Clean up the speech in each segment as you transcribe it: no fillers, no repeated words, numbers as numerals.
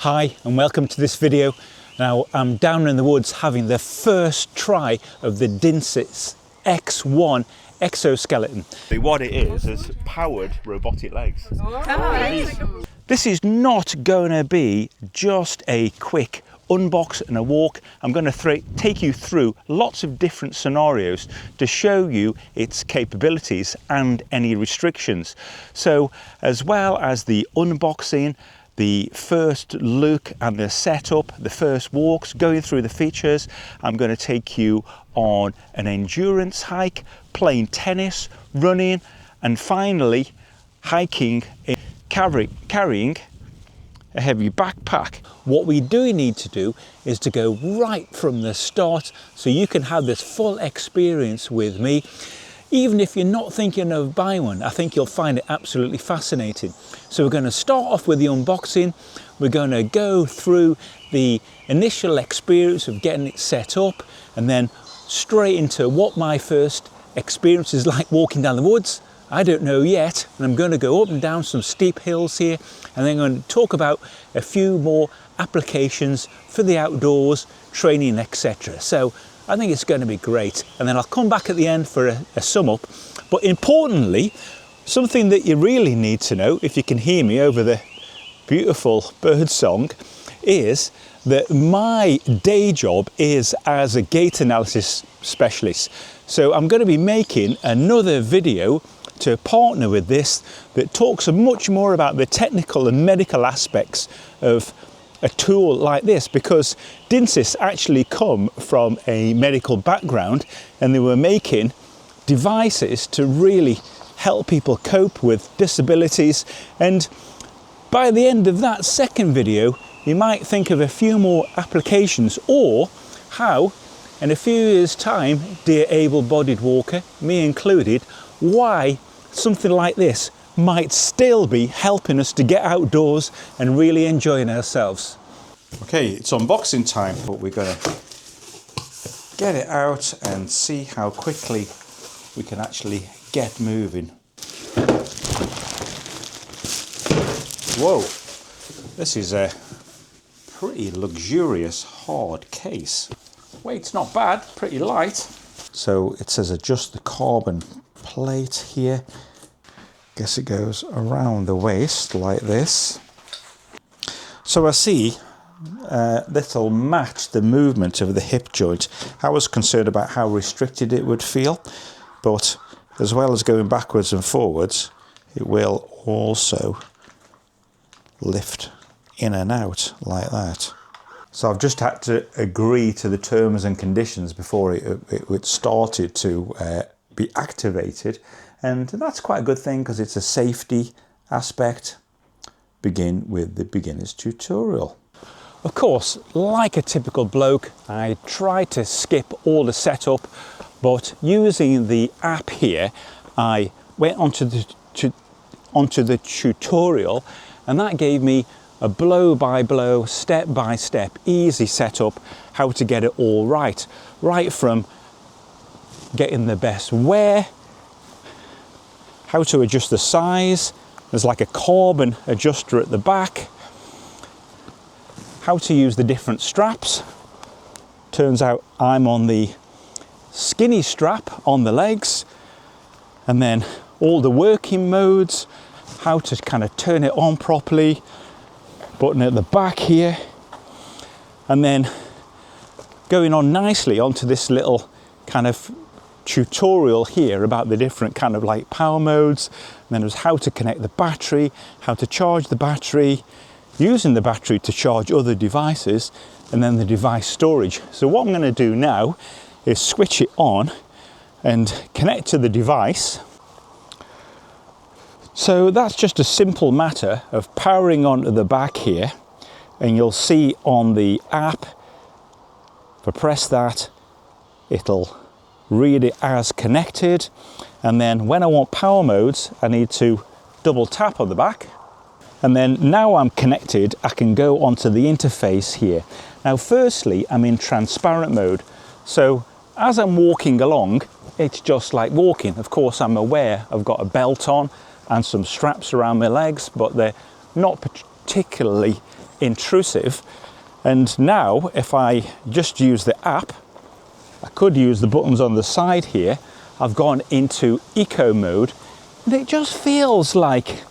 Hi and welcome to this video. Now I'm down in the woods having the first try of the Dnsys X1 exoskeleton. What it is powered robotic legs. Oh. This is not going to be just a quick unbox and a walk. I'm going to take you through lots of different scenarios to show you its capabilities and any restrictions. So as well as the unboxing, the first look and the setup, the first walks, going through the features, I'm going to take you on an endurance hike, playing tennis, running, and finally hiking, carrying a heavy backpack. What we do need to do is to go right from the start so you can have this full experience with me. Even if you're not thinking of buying one, I think you'll find it absolutely fascinating. So we're going to start off with the unboxing. We're going to go through the initial experience of getting it set up and then straight into what my first experience is like walking down the woods. I don't know yet, and I'm going to go up and down some steep hills here, and then I'm going to talk about a few more applications for the outdoors, training, etc. So I think it's going to be great, and then I'll come back at the end for a sum up. But importantly, something that you really need to know, if you can hear me over the beautiful bird song, is that my day job is as a gait analysis specialist. So I'm going to be making another video to partner with this that talks much more about the technical and medical aspects of a tool like this, because Dnsys actually come from a medical background and they were making devices to really help people cope with disabilities. And by the end of that second video, you might think of a few more applications, or how in a few years time, dear able-bodied walker, me included, why something like this might still be helping us to get outdoors and really enjoying ourselves. Okay, it's unboxing time, but we're going to get it out and see how quickly we can actually get moving. Whoa, this is a pretty luxurious hard case. Weight's not bad, pretty light. So it says adjust the carbon plate here. Guess it goes around the waist like this. So I see that'll match the movement of the hip joint. I was concerned about how restricted it would feel, but as well as going backwards and forwards, it will also lift in and out like that. So I've just had to agree to the terms and conditions before it started to be activated, and that's quite a good thing because it's a safety aspect. Begin with the beginner's tutorial. Of course, like a typical bloke, I tried to skip all the setup, but using the app here, I went onto the tutorial, and that gave me a blow-by-blow, step-by-step, easy setup, how to get it all right. Right from getting the best wear, how to adjust the size, there's like a carbon adjuster at the back, how to use the different straps. Turns out I'm on the skinny strap on the legs, and then all the working modes, how to kind of turn it on properly, button at the back here, and then going on nicely onto this little kind of tutorial here about the different kind of like power modes. And then there's how to connect the battery, how to charge the battery, using the battery to charge other devices, and then the device storage. So what I'm going to do now is switch it on and connect to the device. So that's just a simple matter of powering onto the back here, and you'll see on the app, if I press that, it'll read it as connected, and then when I want power modes, I need to double tap on the back, and then now I'm connected, I can go onto the interface here. Now firstly, I'm in transparent mode, so as I'm walking along, it's just like walking. Of course, I'm aware I've got a belt on and some straps around my legs, but they're not particularly intrusive. And now if I just use the app, I could use the buttons on the side here. I've gone into eco mode and it just feels like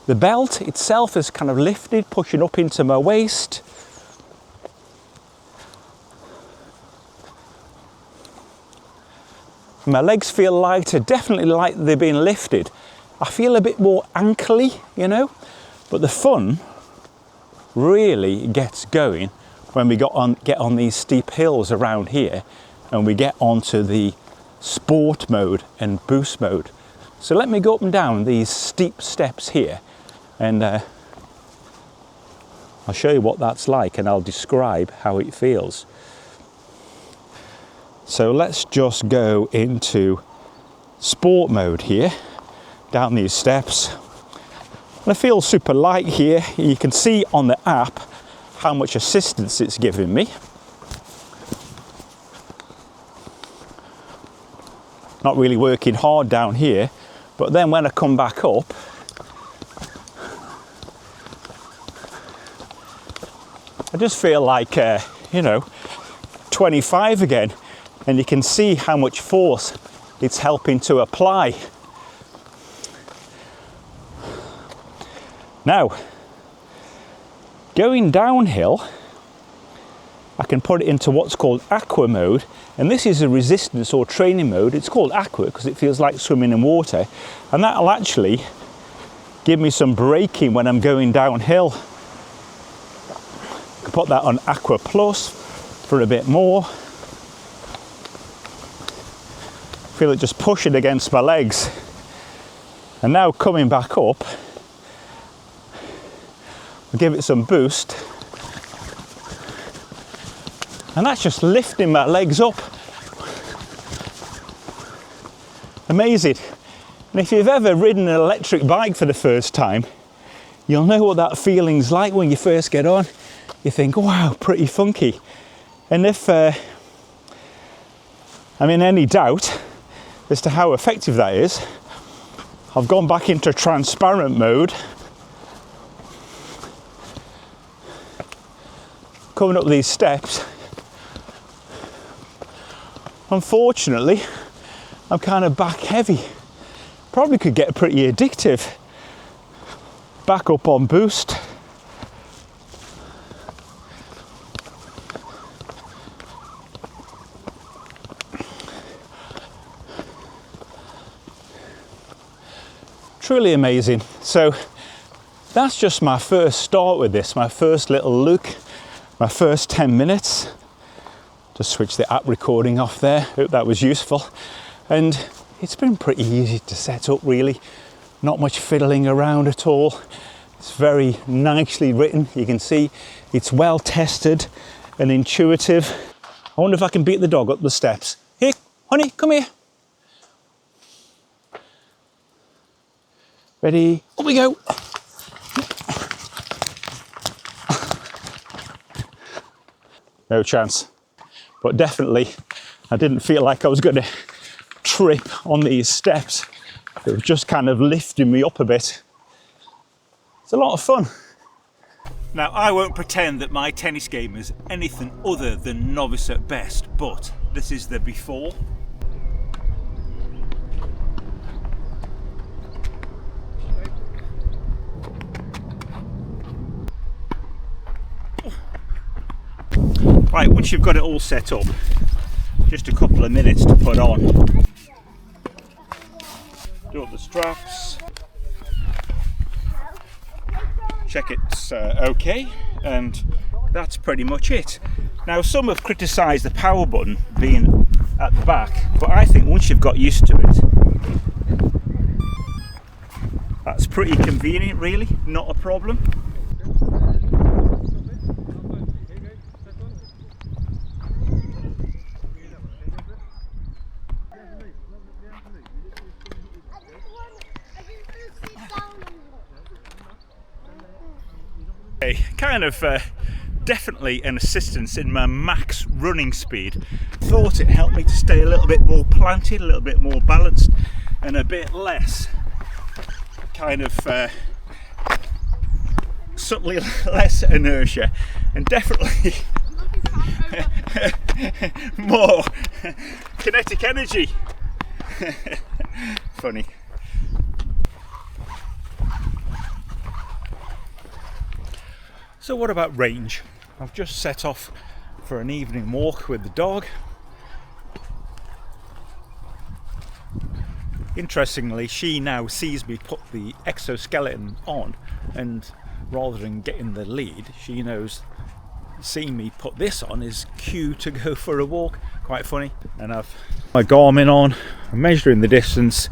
the belt itself is kind of lifted, pushing up into my waist. My legs feel lighter, definitely like they're being lifted. I feel a bit more ankly, you know, but the fun really gets going when we get on these steep hills around here and we get onto the sport mode and boost mode. So let me go up and down these steep steps here and I'll show you what that's like and I'll describe how it feels. So let's just go into sport mode here, down these steps. And I feel super light here. You can see on the app how much assistance it's giving me. Not really working hard down here, but then when I come back up, I just feel like, you know, 25 again. And you can see how much force it's helping to apply. Now, going downhill, I can put it into what's called aqua mode, and this is a resistance or training mode. It's called aqua because it feels like swimming in water, and that'll actually give me some braking when I'm going downhill. I can put that on aqua plus for a bit more. Feel it just pushing against my legs. And now coming back up, I'll give it some boost. And that's just lifting my legs up. Amazing. And if you've ever ridden an electric bike for the first time, you'll know what that feeling's like when you first get on. You think, wow, pretty funky. And if I'm in any doubt as to how effective that is, I've gone back into transparent mode. Coming up these steps, unfortunately, I'm kind of back heavy. Probably could get pretty addictive. Back up on boost. Truly amazing. So that's just my first start with this, my first little look, my first 10 minutes. Just switch the app recording off there. Hope that was useful. And it's been pretty easy to set up, really. Not much fiddling around at all. It's very nicely written. You can see it's well tested and intuitive. I wonder if I can beat the dog up the steps. Here, honey, come here. Ready? Up we go. No chance. But definitely, I didn't feel like I was going to trip on these steps. It was just kind of lifting me up a bit. It's a lot of fun. Now, I won't pretend that my tennis game is anything other than novice at best, but this is the before. Right, once you've got it all set up, just a couple of minutes to put on. Do up the straps. Check it's okay, and that's pretty much it. Now, some have criticised the power button being at the back, but I think once you've got used to it, that's pretty convenient, really, not a problem. Kind of definitely an assistance in my max running speed. Thought it helped me to stay a little bit more planted, a little bit more balanced, and a bit less kind of subtly less inertia and definitely more kinetic energy. Funny. So what about range? I've just set off for an evening walk with the dog. Interestingly, she now sees me put the exoskeleton on, and rather than getting the lead, she knows seeing me put this on is cue to go for a walk. Quite funny. And I've my Garmin on, I'm measuring the distance,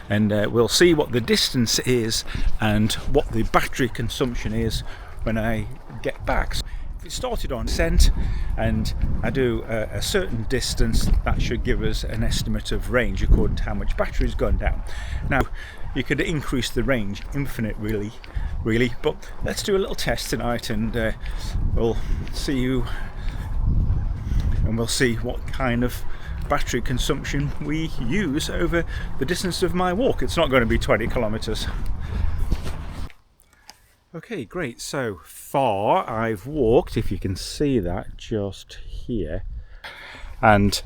and we'll see what the distance is and what the battery consumption is when I get back. If it started on scent and I do a certain distance, that should give us an estimate of range according to how much battery's gone down. Now you could increase the range infinite really, but let's do a little test tonight, and we'll see what kind of battery consumption we use over the distance of my walk. It's not going to be 20 kilometers. Okay, great. So far I've walked, if you can see that just here, and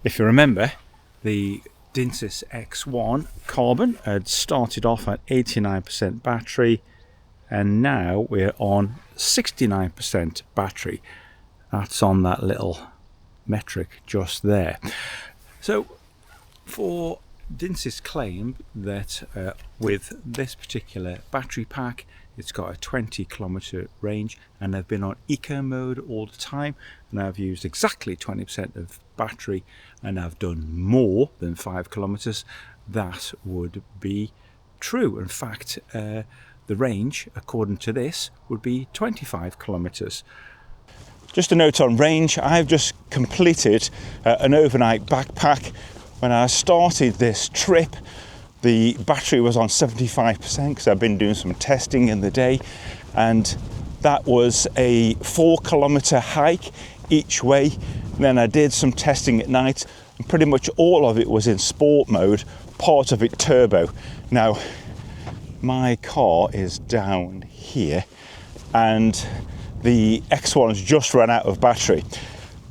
if you remember, the Dnsys X1 Carbon had started off at 89% battery, and now we're on 69% battery. That's on that little metric just there. So for Dnsys claim that with this particular battery pack, it's got a 20 kilometer range, and I've been on eco mode all the time, and I've used exactly 20% of battery, and I've done more than 5 kilometers. That would be true. In fact, the range according to this would be 25 kilometers. Just a note on range, I've just completed an overnight backpack. When I started this trip, the battery was on 75% because I've been doing some testing in the day, and that was a 4 kilometer hike each way. And then I did some testing at night, and pretty much all of it was in sport mode, part of it turbo. Now my car is down here and the X1's just run out of battery,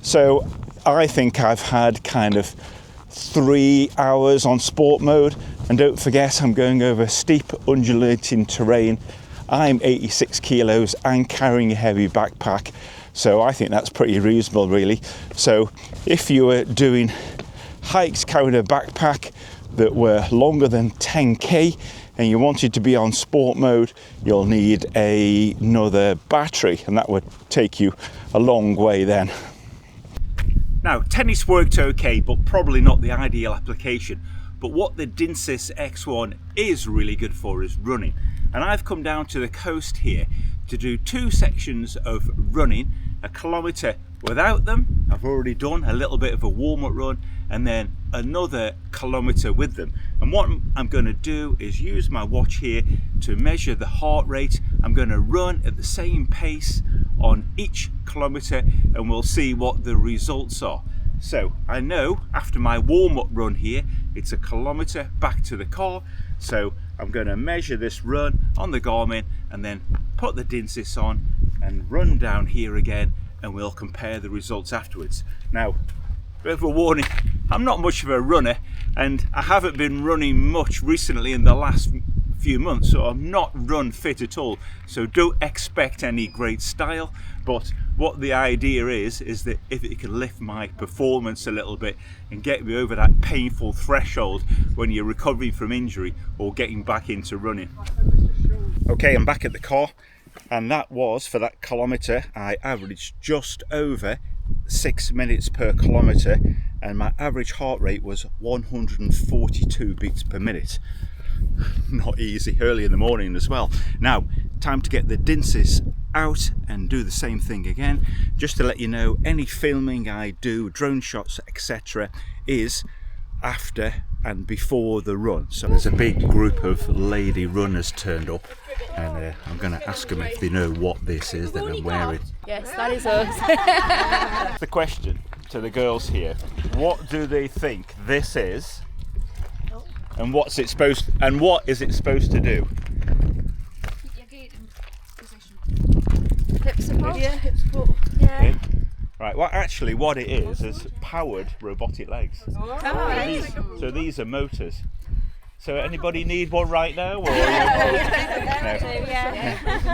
so I think I've had kind of 3 hours on sport mode. And don't forget, I'm going over steep undulating terrain. I'm 86 kilos and carrying a heavy backpack, so I think that's pretty reasonable really. So if you were doing hikes carrying a backpack that were longer than 10k and you wanted to be on sport mode, you'll need another battery, and that would take you a long way then. Now, tennis worked okay, but probably not the ideal application. But what the Dnsys X1 is really good for is running. And I've come down to the coast here to do 2 sections of running, a kilometre without them. I've already done a little bit of a warm-up run, and then another kilometre with them. And what I'm going to do is use my watch here to measure the heart rate. I'm going to run at the same pace on each kilometre, and we'll see what the results are. So I know after my warm-up run here, it's a kilometre back to the car, so I'm going to measure this run on the Garmin and then put the Dnsys on and run down here again, and we'll compare the results afterwards. Now, bit of a warning, I'm not much of a runner, and I haven't been running much recently in the last few months, so I'm not run fit at all, so don't expect any great style. But what the idea is that if it can lift my performance a little bit and get me over that painful threshold when you're recovering from injury or getting back into running. Okay, I'm back at the car, and that was, for that kilometre, I averaged just over 6 minutes per kilometre, and my average heart rate was 142 beats per minute. Not easy, early in the morning as well. Now, time to get the Dnsys out and do the same thing again. Just to let you know, any filming I do, drone shots, etc., is after and before the run. So there's a big group of lady runners turned up, and I'm going to ask them if they know what this is that I'm wearing. Yes, that is us. The question to the girls here, what do they think this is, and what is it supposed to do? Yeah, hip support. Yeah. Right, well actually what it is powered robotic legs. So these are motors. So anybody need one right now? Or Yeah.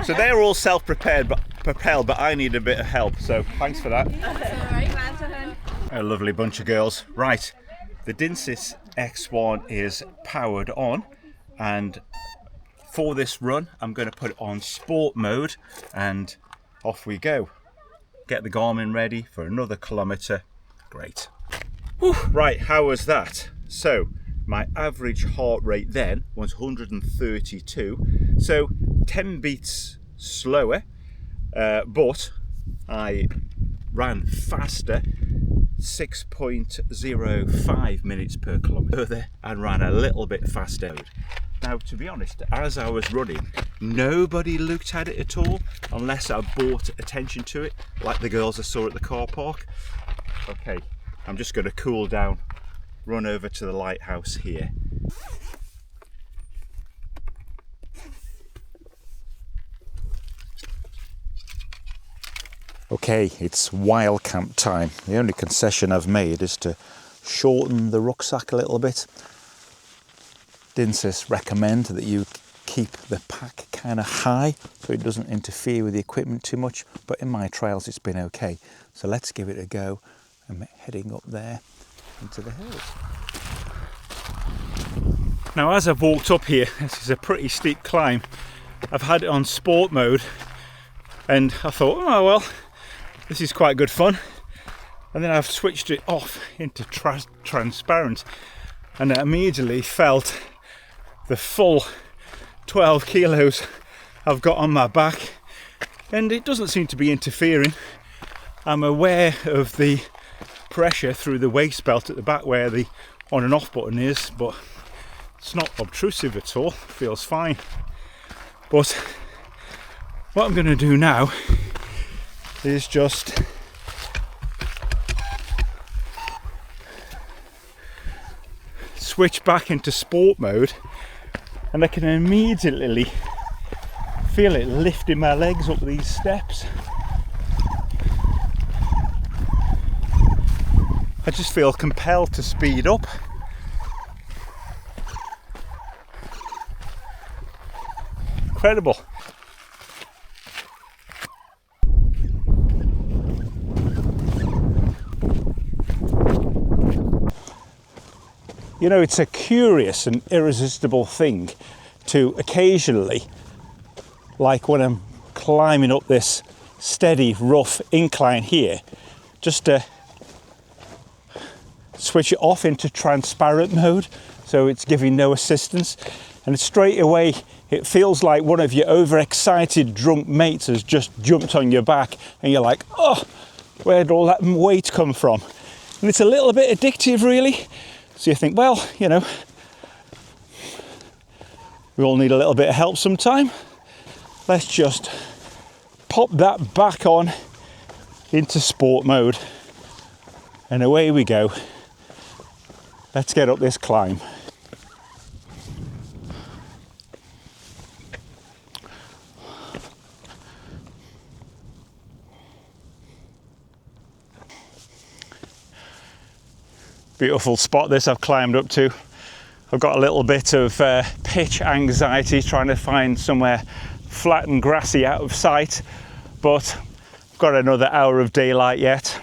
So they're all self-propelled, but I need a bit of help. So thanks for that. A lovely bunch of girls. Right, the Dnsys X1 is powered on, and for this run I'm going to put it on sport mode, and off we go. Get the Garmin ready for another kilometre. Great. Whew. Right, how was that? So my average heart rate then was 132, so 10 beats slower, but I ran faster, 6.05 minutes per kilometre, and ran a little bit faster. Now, to be honest, as I was running, nobody looked at it at all, unless I brought attention to it, like the girls I saw at the car park. Okay, I'm just going to cool down, run over to the lighthouse here. Okay, it's wild camp time. The only concession I've made is to shorten the rucksack a little bit. Dnsys recommend that you keep the pack kind of high so it doesn't interfere with the equipment too much, but in my trials it's been okay. So let's give it a go. I'm heading up there into the hills. Now as I've walked up here, this is a pretty steep climb. I've had it on sport mode and I thought, oh well, this is quite good fun. And then I've switched it off into transparent, and I immediately felt the full 12 kilos I've got on my back, and it doesn't seem to be interfering. I'm aware of the pressure through the waist belt at the back where the on and off button is, but it's not obtrusive at all, feels fine. But what I'm going to do now is just switch back into sport mode, and I can immediately feel it lifting my legs up these steps. I just feel compelled to speed up. Incredible. You know, it's a curious and irresistible thing to occasionally, like when I'm climbing up this steady, rough incline here, just to switch it off into transparent mode so it's giving no assistance, and straight away it feels like one of your overexcited drunk mates has just jumped on your back and you're like, oh, where'd all that weight come from? And it's a little bit addictive, really. So you think, well, you know, we all need a little bit of help sometime. Let's just pop that back on into sport mode, and away we go. Let's get up this climb. Beautiful spot this I've climbed up to. I've got a little bit of pitch anxiety trying to find somewhere flat and grassy out of sight, but I've got another hour of daylight yet.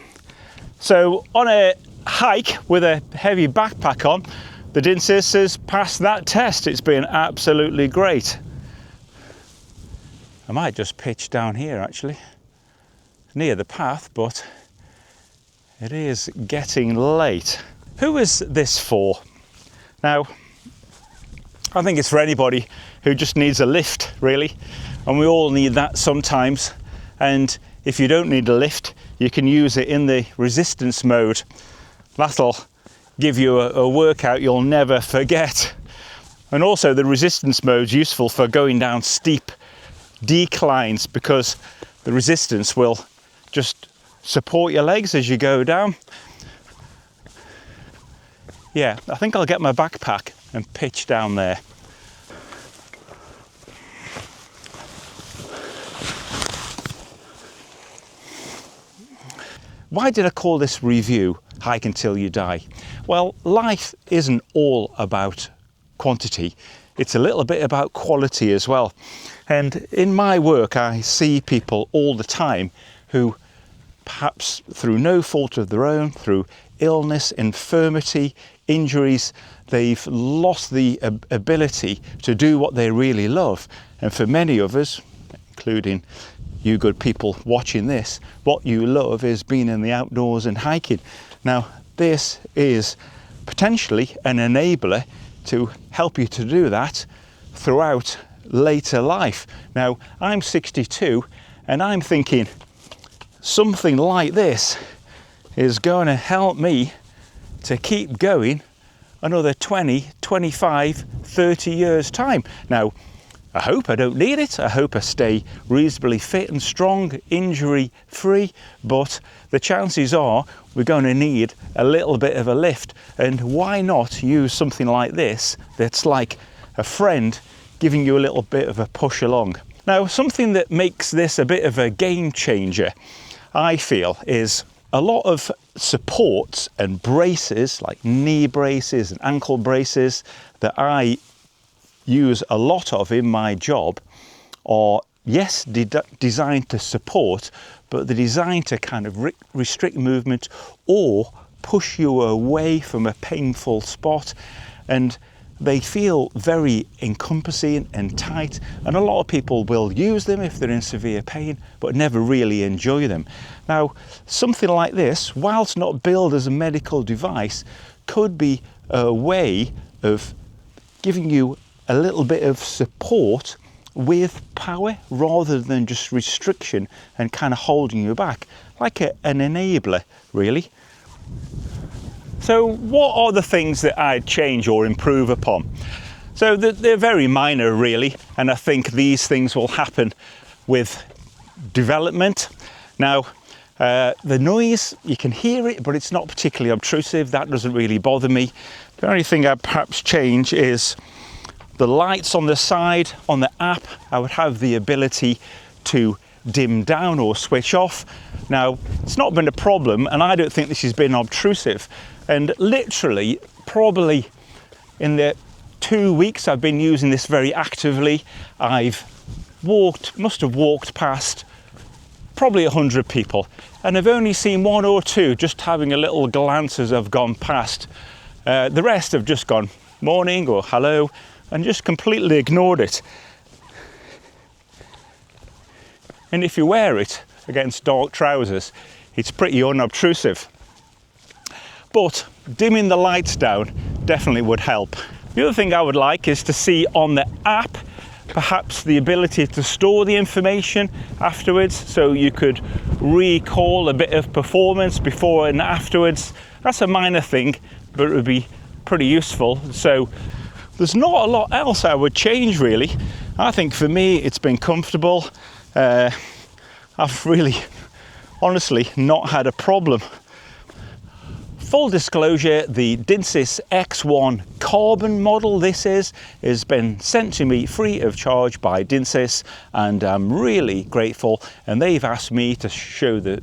So on a hike with a heavy backpack on, the Dnsys has passed that test. It's been absolutely great. I might just pitch down here actually, near the path, but it is getting late. Who is this for? Now, I think it's for anybody who just needs a lift, really, and we all need that sometimes. And if you don't need a lift, you can use it in the resistance mode. That'll give you a workout you'll never forget. And also the resistance mode is useful for going down steep declines, because the resistance will just support your legs as you go down. Yeah, I think I'll get my backpack and pitch down there. Why did I call this review Hike Until You Die? Well, life isn't all about quantity. It's a little bit about quality as well. And in my work, I see people all the time who, perhaps through no fault of their own, through illness, infirmity, injuries, they've lost the ability to do what they really love. And for many of us, including you good people watching this, what you love is being in the outdoors and hiking. Now, this is potentially an enabler to help you to do that throughout later life. Now, I'm 62 and I'm thinking something like this is going to help me to keep going another 20, 25, 30 years time. Now, I hope I don't need it. I hope I stay reasonably fit and strong, injury free, but the chances are we're going to need a little bit of a lift. And why not use something like this that's like a friend giving you a little bit of a push along. Now, something that makes this a bit of a game changer, I feel, is a lot of supports and braces, like knee braces and ankle braces, that I use a lot of in my job are, yes, designed to support, but they're designed to kind of restrict movement or push you away from a painful spot. And they feel very encompassing and tight, and a lot of people will use them if they're in severe pain, but never really enjoy them. Now, something like this, whilst not billed as a medical device, could be a way of giving you a little bit of support with power rather than just restriction and kind of holding you back, like an enabler, really. So what are the things that I'd change or improve upon? So they're very minor, really, and I think these things will happen with development. Now, the noise, you can hear it, but it's not particularly obtrusive. That doesn't really bother me. The only thing I'd perhaps change is the lights on the side. On the app, I would have the ability to dim down or switch off. Now, it's not been a problem, and I don't think this has been obtrusive. And literally, probably in the 2 weeks I've been using this very actively, I've must have walked past probably 100 people, and I've only seen one or two just having a little glance as I've gone past. The rest have just gone morning or hello and just completely ignored it. And if you wear it against dark trousers, it's pretty unobtrusive. But dimming the lights down definitely would help. The other thing I would like is to see on the app perhaps the ability to store the information afterwards, so you could recall a bit of performance before and afterwards. That's a minor thing, but it would be pretty useful. So there's not a lot else I would change, really. I think for me it's been comfortable. I've really, honestly, not had a problem. Full disclosure, the Dnsys X1 Carbon model this has been sent to me free of charge by Dnsys, and I'm really grateful. And they've asked me to show the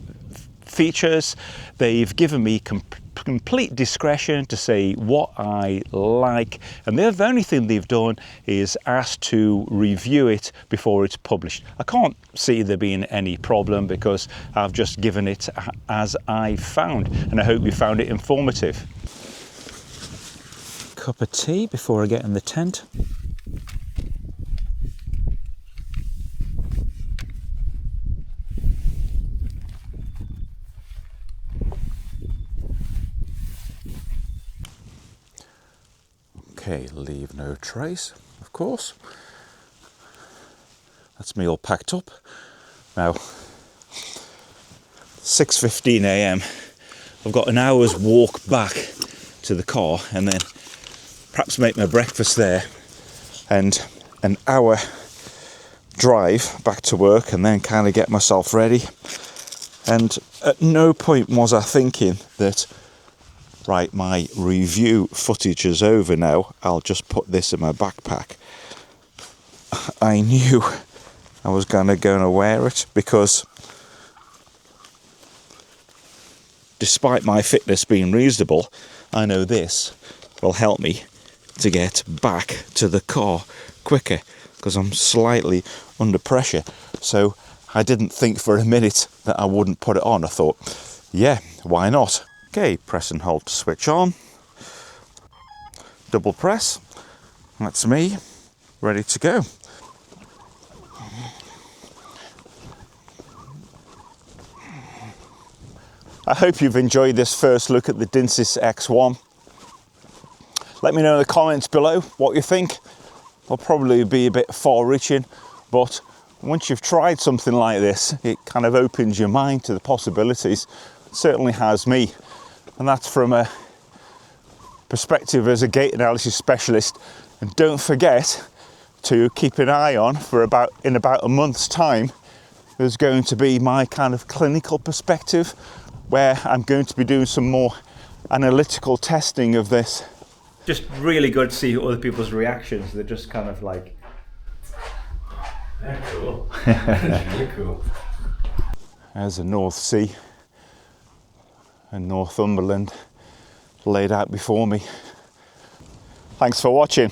features. They've given me complete discretion to say what I like, and the only thing they've done is asked to review it before it's published. I can't see there being any problem because I've just given it as I found, and I hope you found it informative. Cup of tea before I get in the tent. Okay, leave no trace, of course. That's me all packed up. Now, 6:15 a.m. I've got an hour's walk back to the car, and then perhaps make my breakfast there, and an hour drive back to work, and then kind of get myself ready. And at no point was I thinking that, right, my review footage is over now, I'll just put this in my backpack. I knew I was going to wear it, because despite my fitness being reasonable, I know this will help me to get back to the car quicker because I'm slightly under pressure. So I didn't think for a minute that I wouldn't put it on. I thought, yeah, why not? Okay, press and hold to switch on. Double press. That's me, ready to go. I hope you've enjoyed this first look at the Dnsys X1. Let me know in the comments below what you think. It'll probably be a bit far-reaching, but once you've tried something like this, it kind of opens your mind to the possibilities. It certainly has me. And that's from a perspective as a gait analysis specialist. And don't forget to keep an eye on in about a month's time, there's going to be my kind of clinical perspective where I'm going to be doing some more analytical testing of this. Just really good to see other people's reactions. They're just kind of like, they're cool. That's really cool. There's the North Sea and Northumberland laid out before me. Thanks for watching.